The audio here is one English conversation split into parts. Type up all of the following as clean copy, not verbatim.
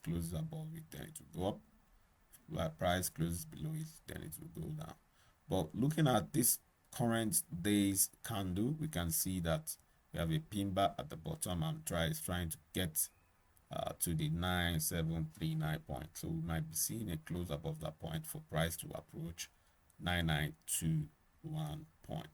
closes above it, then it will go up. If price closes below it, then it will go down. But looking at this current day's candle, we can see that we have a pin bar at the bottom and is trying to get to the 9739 point. So we might be seeing a close above that point for price to approach 9921 point.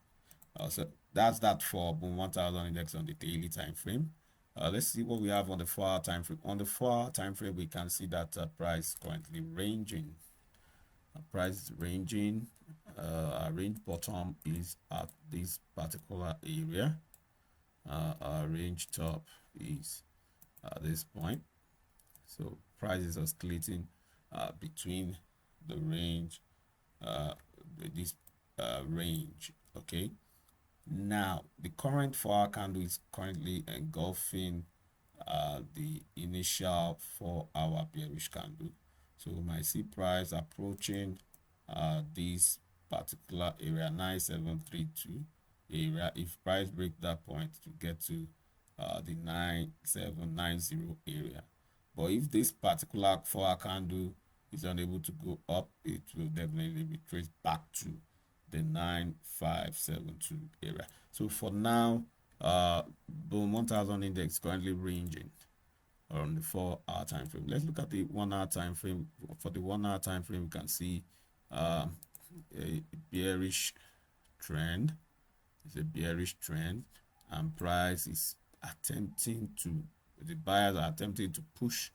So that's that for Boom 1000 index on the daily time frame. Let's see what we have on the 4-hour time frame. On the 4-hour time frame, we can see that price currently ranging. Price is ranging. Our range bottom is at this particular area. Our range top is at this point. So price is oscillating between the range, this range. Okay. Now the current 4-hour candle is currently engulfing the initial 4-hour bearish candle. So we might see price approaching this particular area 9732 area. If price break that point to get to the 9790 area, but if this particular 4-hour candle is unable to go up, it will definitely retrace back to the 9572 area. So for now, Boom 1000 index currently ranging on the 4-hour time frame. Let's look at the 1-hour time frame. For the 1-hour time frame, you can see a bearish trend. It's a bearish trend, and price is attempting to, the buyers are attempting to push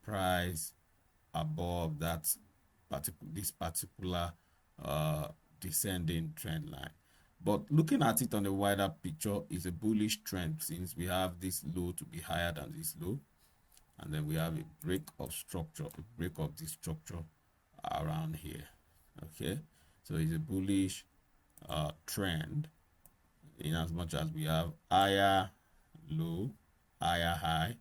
price above that particular descending trend line. But looking at it on a wider picture, is a bullish trend, since we have this low to be higher than this low, and then we have a break of structure, a break of the structure around here. Okay, so it's a bullish trend, in as much as we have higher low, higher high,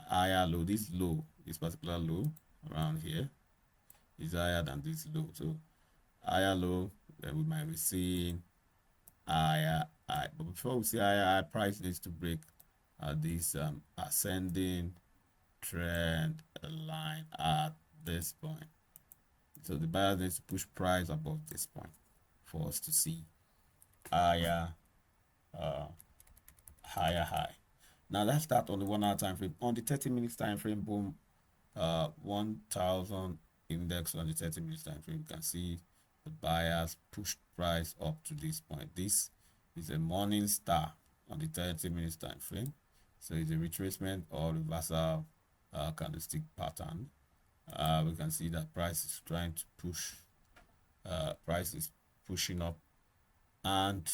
higher low. This low, this particular low around here, is higher than this low. So higher low, then we might be seeing higher high. But before we see higher high, price needs to break this ascending trend line at this point. So the buyer needs to push price above this point for us to see higher higher high. Now let's start on the 1-hour time frame. On the 30 minutes time frame, Boom 1000 index on the 30 minutes time frame, you can see the buyers pushed price up to this point. This is a morning star on the 30 minutes time frame, so it's a retracement or reversal candlestick pattern. We can see that price is trying to push, price is pushing up, and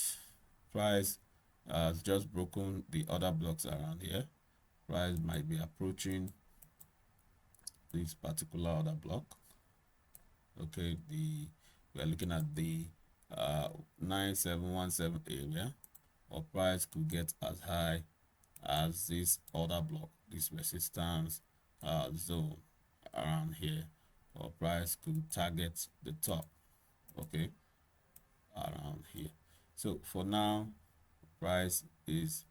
price has just broken the other blocks around here. Price might be approaching this particular other block. Okay, we are looking at the 9717 area, or price could get as high as this other block, this resistance zone around here, or price could target the top, okay, around here. So for now, price is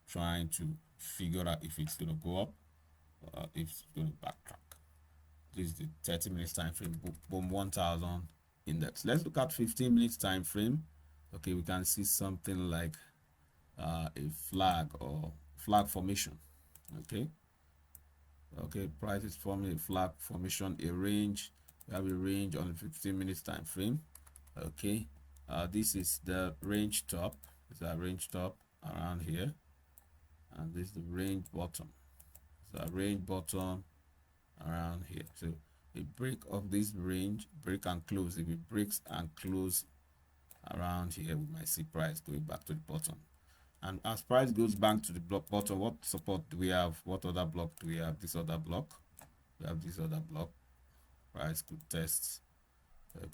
trying to figure out if it's going to go up, if it's going to backtrack. This is the 30 minutes time frame, Boom 1000 index. Let's look at 15 minutes time frame. Okay, we can see something like a flag or flag formation. Okay, price is forming a flag formation, a range. We have a range on the 15 minutes time frame. Okay, this is the range top. It's a range top around here, and this is the range bottom. So a range bottom around here. So a break of this range, break and close. If it breaks and close around here, we might see price going back to the bottom. And as price goes back to the block bottom, what support do we have? What other block do we have? This other block. We have this other block. Price could test,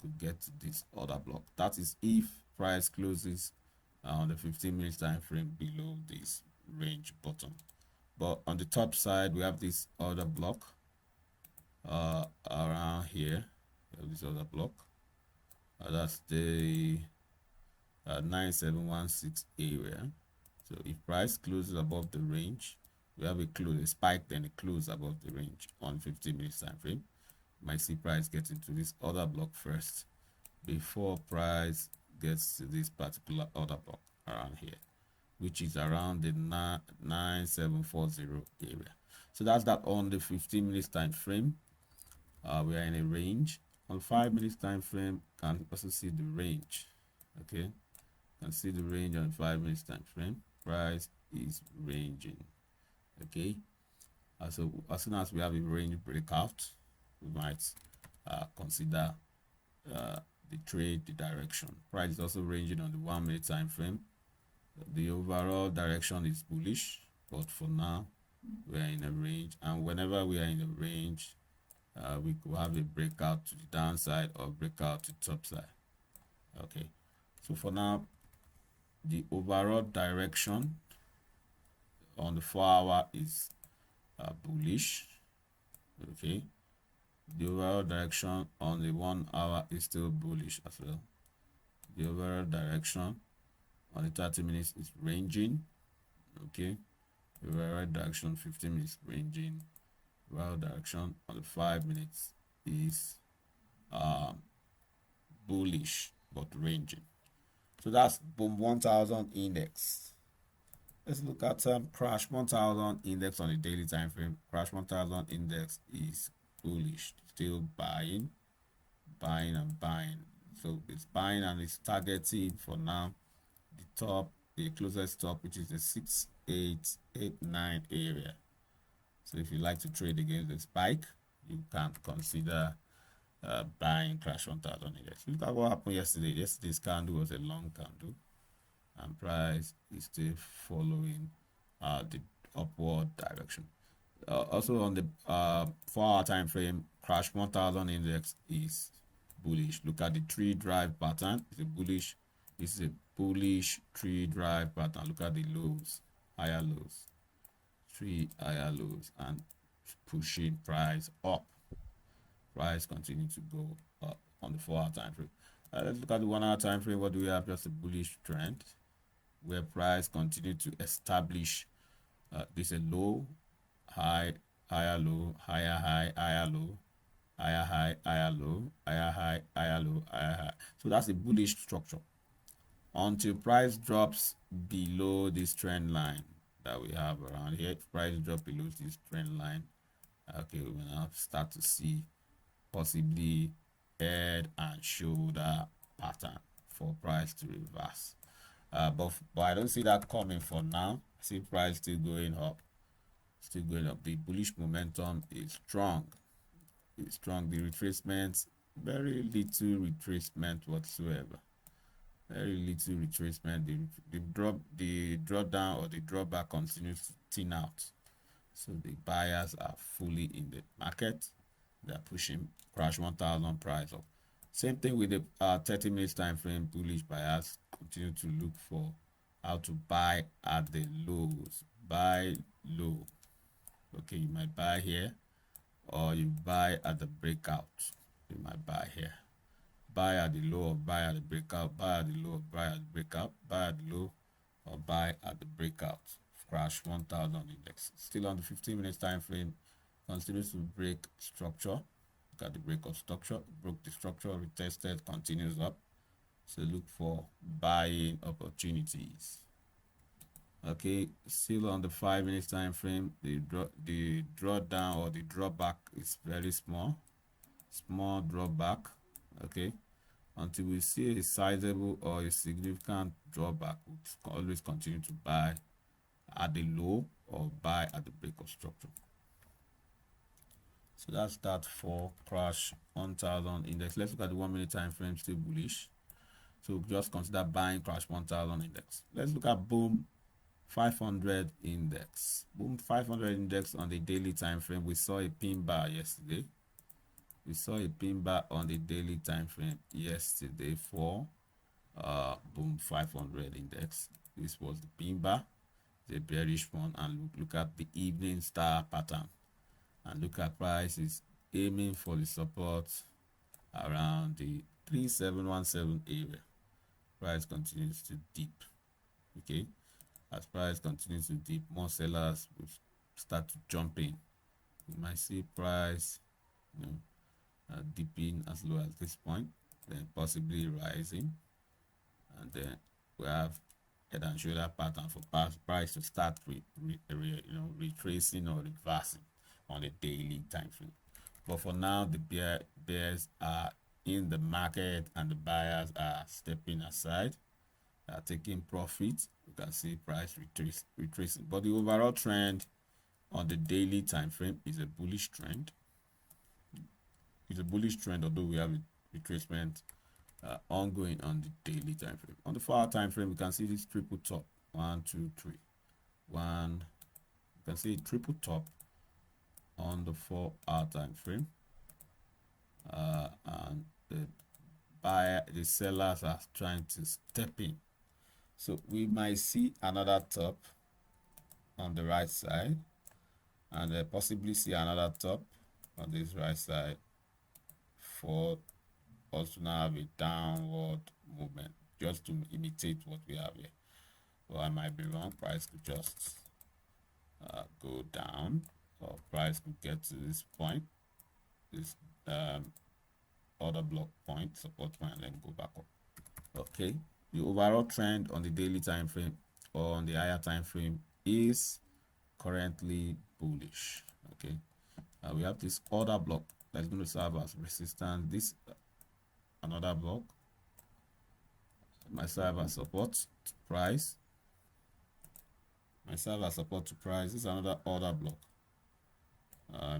could get to this other block. That is if price closes on the 15 minutes time frame below this range bottom. But on the top side, we have this other block around here. We have this other block. That's the 9716 area. So if price closes above the range, we have a close, a spike, then a close above the range on 15 minutes time frame. You might see price get into this other block first before price gets to this particular other block around here, which is around the 9740 area. So that's that on the 15 minutes time frame. We are in a range. On 5 minutes time frame, can also see the range. Okay, can see the range on 5 minutes time frame. Price is ranging. Okay, so as soon as we have a range breakout, we might consider the trade, the direction. Price is also ranging on the 1 minute time frame. The overall direction is bullish, but for now we are in a range, and whenever we are in a range, we could have a breakout to the downside or breakout to the top side. Okay, so for now, the overall direction on the 4-hour is bullish. Okay, the overall direction on the 1 hour is still bullish as well. The overall direction on the 30 minutes is ranging. Okay, the overall direction 15 minutes ranging. Overall direction on the 5 minutes is bullish but ranging. So that's boom 1000 index. Let's look at crash 1000 index on the daily time frame. Crash 1000 index is bullish, still buying and buying. So it's buying and it's targeting for now the top, the closest top, which is the 6889 area. So if you like to trade against the spike, you can consider buying crash 1000 index. Look at what happened yesterday. Yesterday's candle was a long candle, and price is still following the upward direction. Also on the 4-hour time frame, crash 1000 index is bullish. Look at the tree drive pattern. It's a bullish. This is a bullish tree drive pattern. Look at the lows, higher lows, 3 higher lows, and pushing price up. Price continue to go up on the 4-hour time frame. Let's look at the 1-hour time frame. What do we have? Just a bullish trend where price continue to establish this a low, high, higher low, higher high, higher low, higher high, higher low, higher high, higher low, higher high. So that's a bullish structure until price drops below this trend line that we have around here. If price drop below this trend line, okay, we will now start to see possibly head and shoulder pattern for price to reverse. But I don't see that coming for now. I see price still going up. Still going up. The bullish momentum is strong. It's strong. The retracement, very little retracement whatsoever. Very little retracement. The drawdown or the drawback continues to thin out. So the buyers are fully in the market. They're pushing crash 1000 price up. Same thing with the 30 minutes time frame. Bullish buyers continue to look for how to buy at the lows. Buy low. Okay, you might buy here, or you buy at the breakout. You might buy here. Buy at the low or buy at the breakout. Buy at the low or buy at the breakout. Buy at the low or buy at the breakout. Crash 1000 index. Still on the 15 minutes time frame. Continues to break structure. Look at the break of structure. Broke the structure, retested, continues up. So look for buying opportunities. Okay, still on the 5 minutes time frame, the drawdown or the drawback is very small drawback. Okay, until we see a sizable or a significant drawback, we'll always continue to buy at the low or buy at the break of structure. So that's that for crash 1000 index. Let's look at the 1 minute time frame, still bullish. So just consider buying crash 1000 index. Let's look at boom 500 index. Boom 500 index on the daily time frame. We saw a pin bar yesterday. We saw a pin bar on the daily time frame yesterday for boom 500 index. This was the pin bar, the bearish one, and look at the evening star pattern. And look at prices aiming for the support around the 3717 area. Price continues to dip. Okay, as price continues to dip, more sellers will start to jump in. You might see price, dipping as low as this point, then possibly rising, and then we have head and shoulder pattern for price to start retracing or reversing on a daily time frame. But for now, the bears are in the market and the buyers are stepping aside, are taking profit. You can see price retracing, but the overall trend on the daily time frame is a bullish trend. It's a bullish trend, although we have a retracement ongoing on the daily time frame. On the 4-hour time frame, you can see this triple top. 1, 2, 3. You can see a triple top on the 4-hour time frame, and the sellers are trying to step in. So we might see another top on the right side, and possibly see another top on this right side for us to now have a downward movement, just to imitate what we have here. Well, I might be wrong. Price could just go down, or price could get to this point, this order block point, support point, and then go back up. Okay, the overall trend on the daily time frame or on the higher time frame is currently bullish. Okay, we have this order block that's going to serve as resistance. This another block might serve as support to price. Might serve as support to price. This is another order block.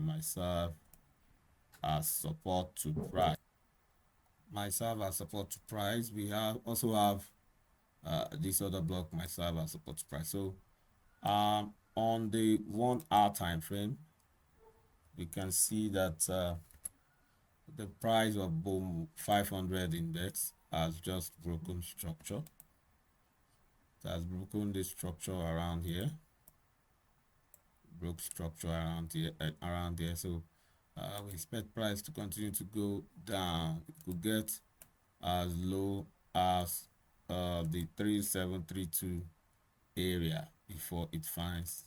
Might serve as support to price. Might serve as support to price. We also have this other block might serve as support to price. So on the 1-hour time frame, we can see that the price of BOOM 500 index has just broken structure. It has broken this structure around here. Broke structure around here. So we expect price to continue to go down. It could get as low as the 3732 area before it finds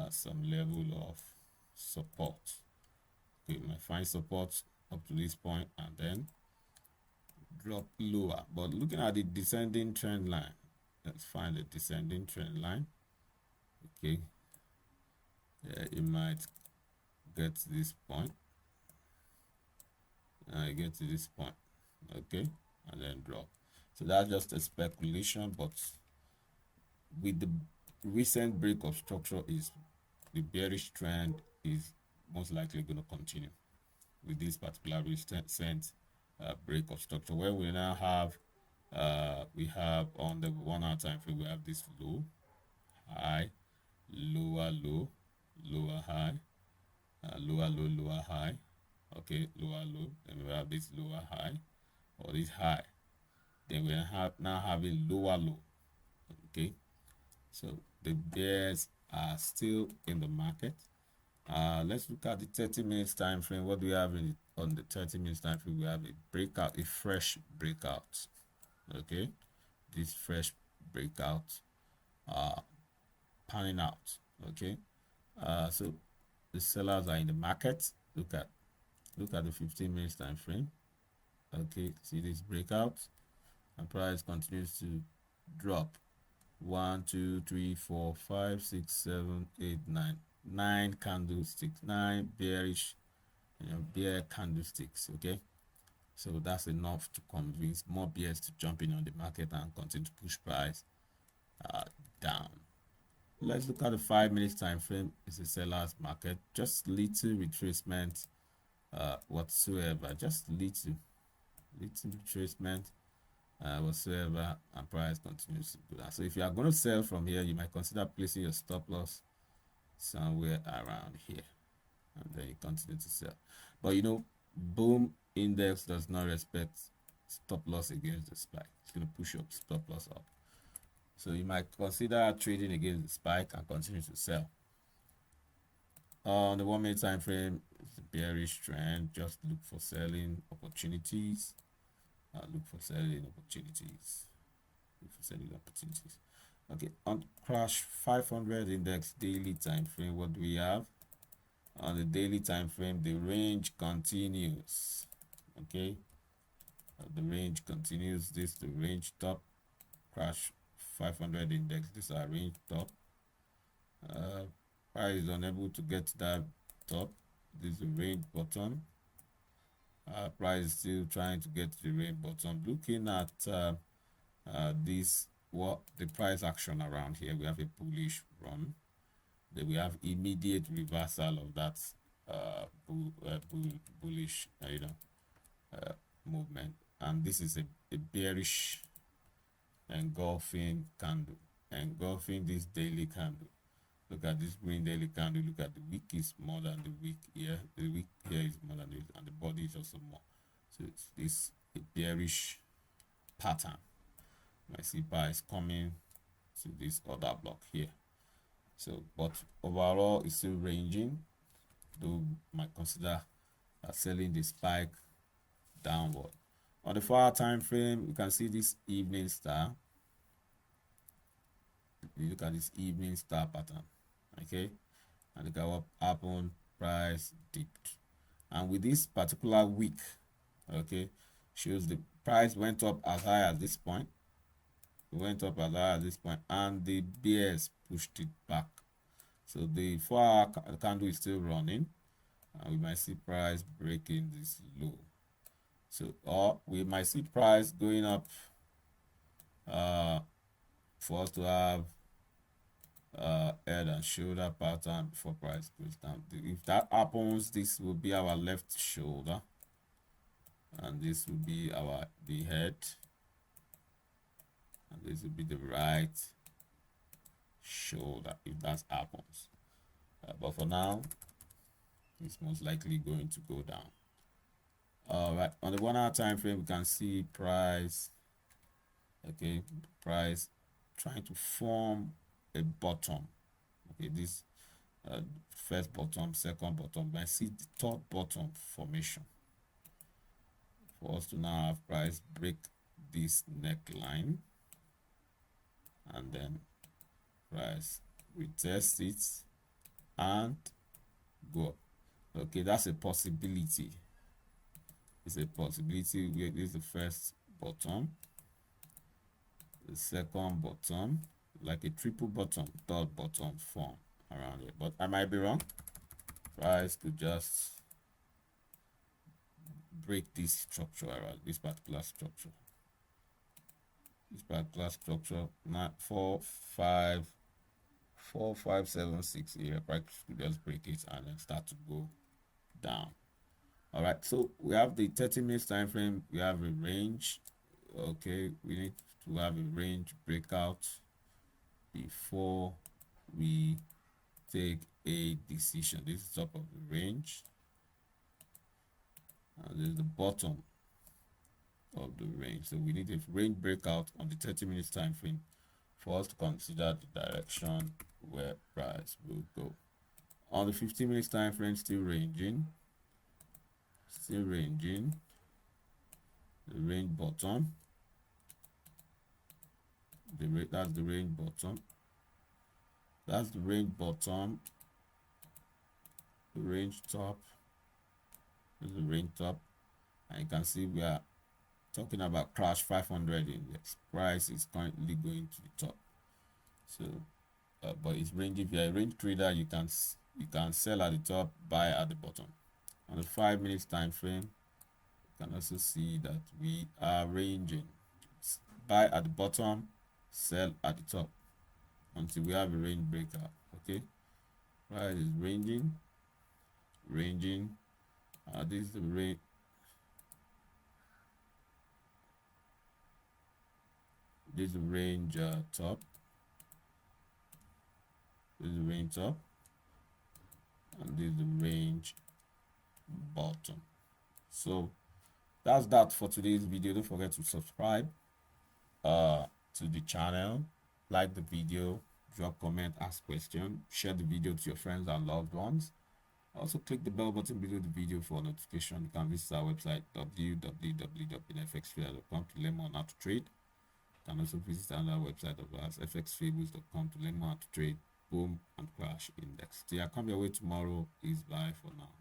some level of support. Okay, we might find support up to this point and then drop lower. But looking at the descending trend line, let's find the descending trend line. Okay, it might get to this point. Get to this point, okay, and then drop. So that's just a speculation, but with the recent break of structure, is the bearish trend is most likely going to continue with this particular recent break of structure, where we now have we have on the 1-hour time frame, we have this low, high, lower low, lower high, lower low, lower high. Okay, lower low, then we have this lower high or this high, then we now have a lower low. Okay, so the bears are still in the market. Let's look at the 30 minutes time frame. What do we have on the 30 minutes time frame? We have a breakout, a fresh breakout. Okay, this fresh breakout panning out. Okay, so the sellers are in the market. Look at the 15 minutes time frame. Okay, see this breakout, and price continues to drop. 1, 2, 3, 4, 5, 6, 7, 8, 9. 9 candlesticks, 9 bearish, bear candlesticks. Okay, so that's enough to convince more bears to jump in on the market and continue to push price down. Let's look at the 5 minutes time frame. It's a seller's market, just little retracement whatsoever, just little retracement whatsoever, and price continues to go down. So if you are going to sell from here, you might consider placing your stop loss somewhere around here, and then you continue to sell. But BOOM index does not respect stop loss against the spike. It's going to push your stop loss up, so you might consider trading against the spike and continue to sell. On the 1 minute time frame, it's a bearish trend. Just look for selling opportunities. Look for selling opportunities. Okay, on crash 500 index daily time frame, what do we have? On the daily time frame, the range continues. Okay, the range continues. This the range top. Crash 500 index, this is our range top. Price is unable to get that top. This is the range bottom. Price is still trying to get to the range bottom. Looking at this, what the price action around here, we have a bullish run. Then we have immediate reversal of that bullish movement, and this is a bearish engulfing candle, engulfing this daily candle. Look at this green daily candle. Look at the wick is more than the wick here. The wick here is more than it, and the body is also more. So it's this a bearish pattern. My see price coming to this other block here. So, but overall, it's still ranging. Though might consider selling the spike downward. On the 4-hour time frame, you can see this evening star. You look at this evening star pattern, okay, and look at what happened. Price dipped, and with this particular week, okay, shows the price went up as high as this point. It went up as high as this point, and the bears pushed it back. So the 4-hour candle is still running, and we might see price breaking this low. So, or we might see price going up for us to have head and shoulder pattern before price goes down. If that happens, this will be our left shoulder, and this will be the head, and this will be the right shoulder if that happens. But for now, it's most likely going to go down. All right, on the 1-hour time frame, we can see price, okay, price trying to form a bottom. Okay, this first bottom, second bottom. I see the third bottom formation. For us to now have price break this neckline, and then price retest it and go up. Okay, that's a possibility. It's a possibility. This is the first bottom, the second bottom, like a triple bottom, third bottom form around it. But I might be wrong. Price could just break this structure around this particular structure. This particular structure, not 4, 5, 4, 5, 7, 6 here. Price could just break it and then start to go down. All right, so we have the 30-minute time frame. We have a range. Okay, we need to have a range breakout before we take a decision. This is top of the range, and this is the bottom of the range. So we need a range breakout on the 30-minute time frame for us to consider the direction where price will go. On the 15-minute time frame, still ranging. The range bottom, that's the range bottom, that's the range bottom, the range top, this is the range top, and you can see we are talking about crash 500 index. Price is currently going to the top. So but it's ranging. If you're a range trader, you can sell at the top, buy at the bottom. On the 5-minute time frame, you can also see that we are ranging. Buy at the bottom, sell at the top until we have a range breakout. Okay, price is ranging. This is the range. This is the range top. This is the range top, and this is the range bottom. So that's that for today's video. Don't forget to subscribe to the channel, like the video, drop comment, ask question, share the video to your friends and loved ones. Also click the bell button below the video for notification. You can visit our website www.beanfxtrader.com to learn more on how to trade. You can also visit another website of ours, fxfables.com, to learn more how to trade boom and crash index. Till I come your way tomorrow, is bye for now.